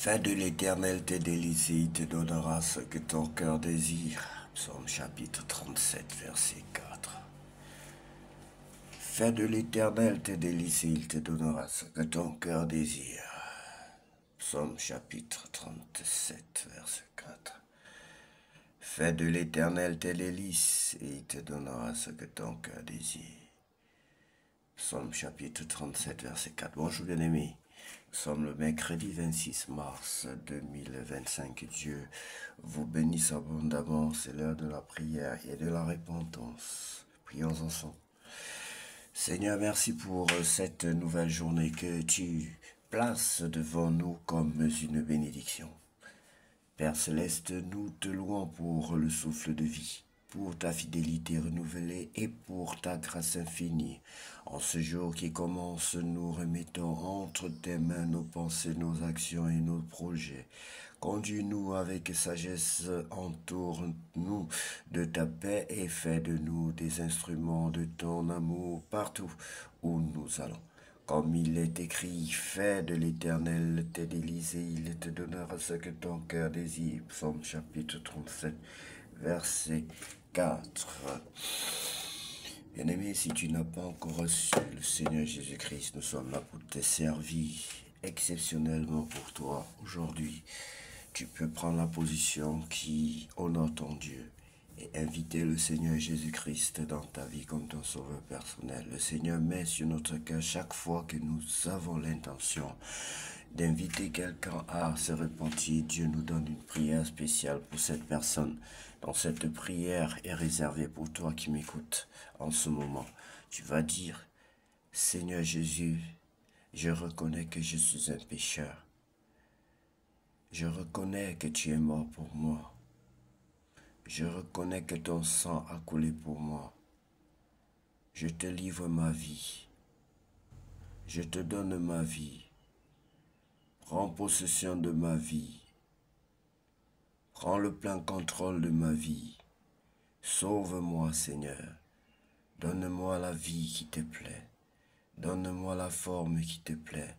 Fais de l'Éternel tes délices, il te donnera ce que ton cœur désire. Psaume chapitre 37, verset 4. Fais de l'Éternel tes délices, il te donnera ce que ton cœur désire. Psaume chapitre 37, verset 4. Fais de l'Éternel tes délices, et il te donnera ce que ton cœur désire. Psaume chapitre 37, verset 4. Bonjour bien-aimés. Nous sommes le mercredi 26 mars 2025. Que Dieu vous bénisse abondamment. C'est l'heure de la prière et de la repentance. Prions ensemble. Seigneur, merci pour cette nouvelle journée que tu places devant nous comme une bénédiction. Père Céleste, nous te louons pour le souffle de vie, pour ta fidélité renouvelée et pour ta grâce infinie. En ce jour qui commence, nous remettons entre tes mains nos pensées, nos actions et nos projets. Conduis-nous avec sagesse, entoure-nous de ta paix et fais de nous des instruments de ton amour partout où nous allons. Comme il est écrit, fais de l'Éternel tes délices et il te donnera ce que ton cœur désire. Psaume chapitre 37, verset 4. Bien-aimé, si tu n'as pas encore reçu le Seigneur Jésus-Christ, nous sommes là pour te servir exceptionnellement pour toi. Aujourd'hui, tu peux prendre la position qui honore ton Dieu et inviter le Seigneur Jésus-Christ dans ta vie comme ton sauveur personnel. Le Seigneur met sur notre cœur chaque fois que nous avons l'intention d'inviter quelqu'un à se repentir. Dieu nous donne une prière spéciale pour cette personne. Donc cette prière est réservée pour toi qui m'écoutes en ce moment. Tu vas dire, Seigneur Jésus, je reconnais que je suis un pécheur. Je reconnais que tu es mort pour moi. Je reconnais que ton sang a coulé pour moi. Je te livre ma vie. Je te donne ma vie. Prends possession de ma vie. Prends le plein contrôle de ma vie. Sauve-moi, Seigneur. Donne-moi la vie qui te plaît. Donne-moi la forme qui te plaît.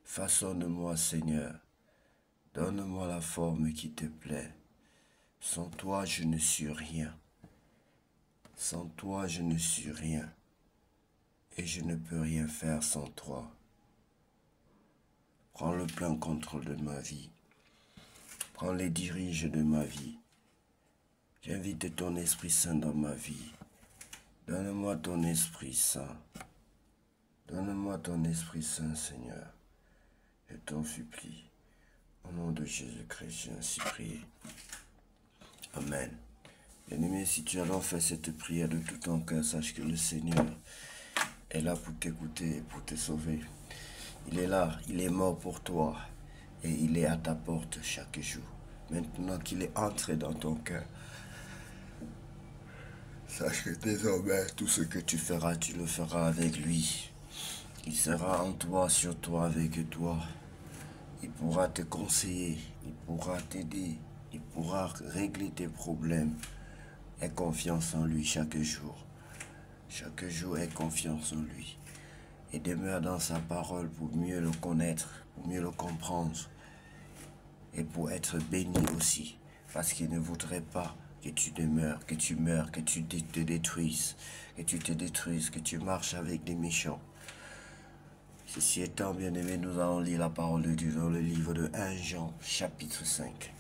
Façonne-moi, Seigneur. Donne-moi la forme qui te plaît. Sans toi, je ne suis rien. Sans toi, je ne suis rien. Et je ne peux rien faire sans toi. Prends le plein contrôle de ma vie. Prends les diriges de ma vie. J'invite ton Esprit Saint dans ma vie. Donne-moi ton Esprit Saint. Donne-moi ton Esprit Saint, Seigneur. Je t'en supplie. Au nom de Jésus-Christ, j'ai ainsi prié. Amen. Bien-aimé, si tu as alors fait cette prière de tout ton cœur, sache que le Seigneur est là pour t'écouter et pour te sauver. Il est là, il est mort pour toi et il est à ta porte chaque jour. Maintenant qu'il est entré dans ton cœur, sache que désormais, tout ce que tu feras, tu le feras avec lui. Il sera en toi, sur toi, avec toi. Il pourra te conseiller, il pourra t'aider, il pourra régler tes problèmes. Aie confiance en lui chaque jour. Chaque jour, aie confiance en lui. Et demeure dans sa parole pour mieux le connaître, pour mieux le comprendre. Et pour être béni aussi. Parce qu'il ne voudrait pas que tu demeures, que tu meurs, que tu te détruises. Que tu te détruises, que tu marches avec des méchants. Ceci étant, bien-aimé, nous allons lire la parole de Dieu dans le livre de 1 Jean, chapitre 5.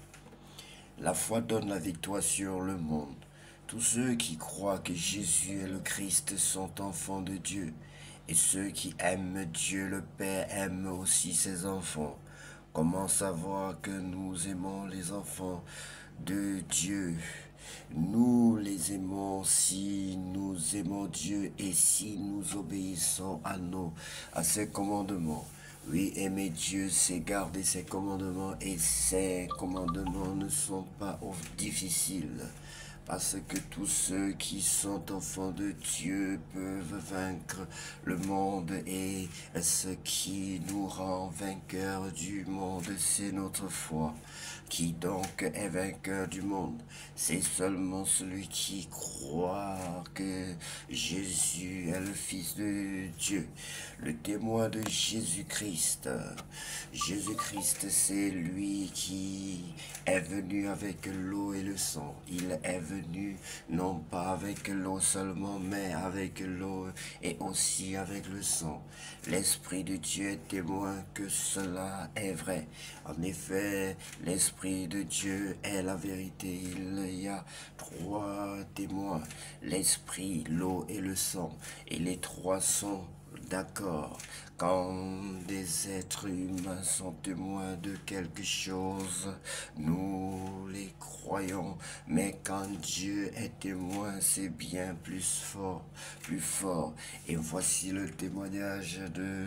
La foi donne la victoire sur le monde. Tous ceux qui croient que Jésus est le Christ sont enfants de Dieu. Et ceux qui aiment Dieu le Père aiment aussi ses enfants. Comment savoir que nous aimons les enfants de Dieu? Nous les aimons si nous aimons Dieu et si nous obéissons à ses commandements. Oui, aimer Dieu, c'est garder ses commandements et ses commandements ne sont pas difficiles parce que tous ceux qui sont enfants de Dieu peuvent vaincre le monde, et ce qui nous rend vainqueurs du monde, c'est notre foi. Qui donc est vainqueur du monde? C'est seulement celui qui croit que Jésus est le Fils de Dieu, le témoin de Jésus-Christ. Jésus-Christ, c'est lui qui est venu avec l'eau et le sang. Il est venu non pas avec l'eau seulement, mais avec l'eau et aussi avec le sang. L'Esprit de Dieu est témoin que cela est vrai. En effet, l'Esprit de Dieu est la vérité. Il y a trois témoins, l'Esprit, l'eau et le sang. Et les trois sont d'accord. Quand des êtres humains sont témoins de quelque chose, nous les croyons. Mais quand Dieu est témoin, c'est bien plus fort, plus fort. Et voici le témoignage de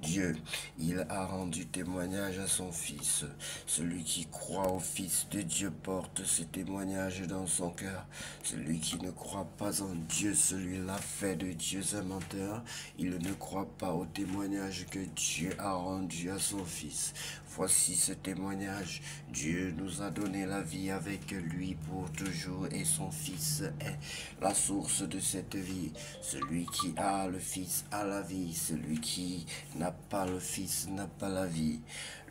Dieu. Il a rendu témoignage à son Fils. Celui qui croit au Fils de Dieu porte ce témoignage dans son cœur. Celui qui ne croit pas en Dieu, celui-là fait de Dieu un menteur. Il ne croit pas au témoignage que Dieu a rendu à son Fils. Voici ce témoignage. Dieu nous a donné la vie avec lui pour toujours, et son Fils est la source de cette vie. Celui qui a le Fils a la vie. Celui qui n'a pas le Fils n'a pas la vie.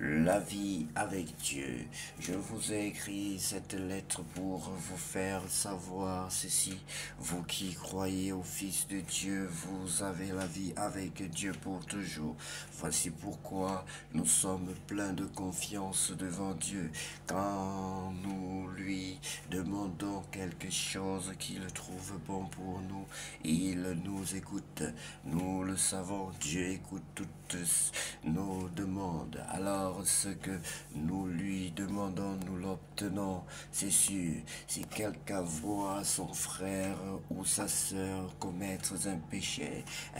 La vie avec Dieu. Je vous ai écrit cette lettre pour vous faire savoir ceci. Vous qui croyez au Fils de Dieu, vous avez la vie avec Dieu pour toujours. Voici pourquoi nous sommes pleins de confiance devant Dieu. Quand nous lui demandons quelque chose qu'il trouve bon pour nous, il nous écoute. Nous le savons, Dieu écoute toutes nos demandes. Alors ce que nous lui demandons, nous l'obtenons, c'est sûr. Si quelqu'un voit son frère ou sa sœur commettre un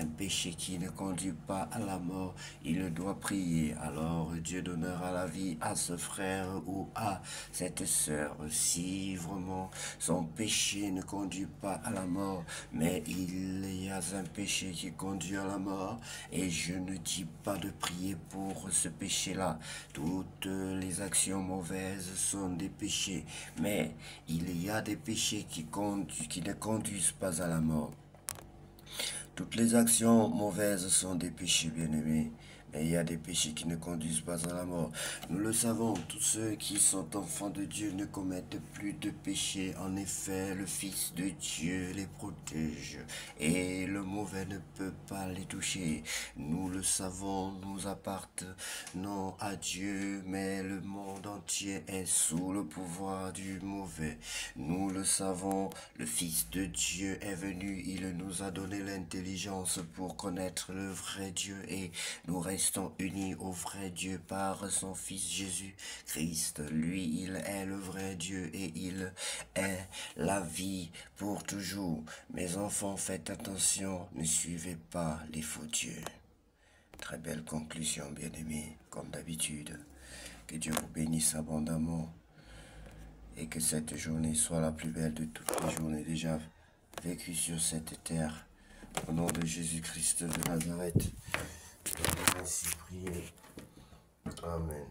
péché qui ne conduit pas à la mort, il doit prier. Alors Dieu donnera la vie à ce frère ou à cette sœur. Si vraiment son péché ne conduit pas à la mort, mais il y a un péché qui conduit à la mort, et je ne dis pas de prier pour ce péché-là. Toutes les actions mauvaises sont des péchés, mais il y a des péchés qui ne conduisent pas à la mort. Toutes les actions mauvaises sont des péchés, bien-aimés. Mais il y a des péchés qui ne conduisent pas à la mort. Nous le savons, tous ceux qui sont enfants de Dieu ne commettent plus de péchés. En effet, le Fils de Dieu les protège et le mauvais ne peut pas les toucher. Nous le savons, nous appartenons à Dieu, mais le monde entier est sous le pouvoir du mauvais. Nous le savons, le Fils de Dieu est venu, il nous a donné l'intelligence pour connaître le vrai Dieu, et nous restons unis au vrai Dieu par son Fils Jésus-Christ. Lui, il est le vrai Dieu et il est la vie pour toujours. Mes enfants, faites attention, ne suivez pas les faux dieux. Très belle conclusion, bien-aimés, comme d'habitude. Que Dieu vous bénisse abondamment et que cette journée soit la plus belle de toutes les journées déjà vécues sur cette terre. Au nom de Jésus-Christ de Nazareth, je vous ainsi prier. Amen.